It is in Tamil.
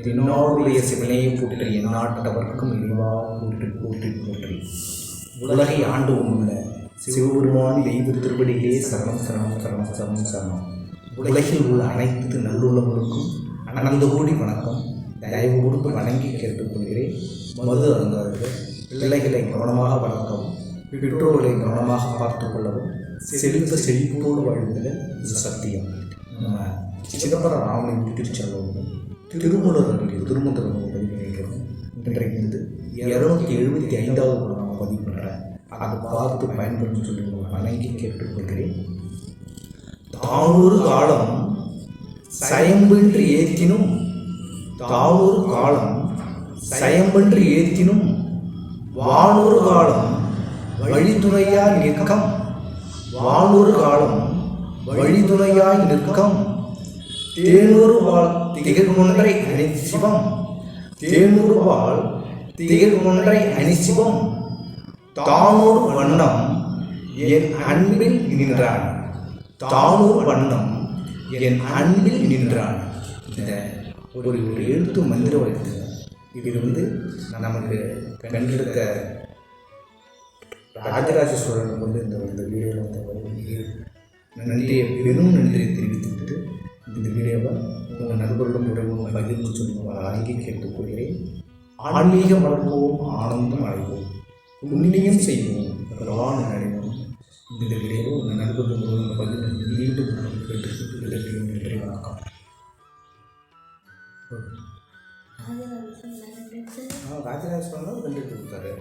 தென்னாடுடைய சிவனையை போற்றி எந்நாட்டவர்க்கும் இறைவா போற்றி போற்றி போற்றி. உலகை ஆண்டு உள்ள சிவபெருமான் தெய்வ திருவடிகளே சரணம் சரணம் சரணம் சரணம் சரணம். உலகில் உள்ள அனைத்து நல்லுள்ளவர்களுக்கும் அனந்த கோடி வணக்கம். தயவு கொடுத்து வணங்கி கேட்டுக்கொள்கிறேன். மது அருந்தார்கள், பிள்ளைகளை கவனமாக வளர்க்கவும், பெற்றோர்களை கவனமாக பார்த்து கொள்ளவும், செல்வ செழிப்போடு வாழ்வுகள் இது சத்தியம். நம்ம சிதம்பரம் ராமனை வீட்டில் செல்லவும் திருமூலர் அருகில் திருமந்திர பதிவு நினைக்கிறோம். இன்றைக்கு 275வது கூட நான் பதிவு பண்ணுறேன். அதை பார்த்து பயன்படுத்தி சொல்லி வணங்கி கேட்டுக்கொள்கிறேன். தானொரு காலம் சயம்பென்று ஏற்றினும், தானொரு காலம் சயம்பென்று ஏற்றினும், வானொரு காலம் வழித்துணையாய் நிற்கம், வானொரு காலம் வழித்துணையாய் நிற்கம். தேனொரு வாழ் திகழ்கொன்றை அணிசிவம், தேனொரு வாழ் திகழ்கொன்றை அணிசிவம். தானொரு வண்ணம் என் அன்பில் நின்றான், தானொரு வண்ணம் என் அன்பில் நின்றான். இந்த ஒரு எழுத்து மந்திர வழித்து இது நமக்கு கண்டெடுத்த ராஜராஜ சோழனுக்கு இந்த வீடியோவில் நன்றியை பெரும் நன்றியை தெரிவித்துவிட்டு இந்த வீடியோவை உங்கள் நண்பர்களும் உறவும் பகிர்ந்து சொல்லி வழங்கி கேட்டுக்கொள்கிறேன். ஆன்மீகம் வளர்ப்போம், ஆனந்தம் அடைவோம், புண்ணியம் செய்வோம், பகவான் அடைவோம். இந்த வீடியோவை உங்கள் நண்பர்களும் உறவும் பகிர்ந்து மீண்டும் கேட்டுக்கொள்கிறேன். வணக்கம். ராஜராஜ சோழன் 2 கொடுத்தாரு.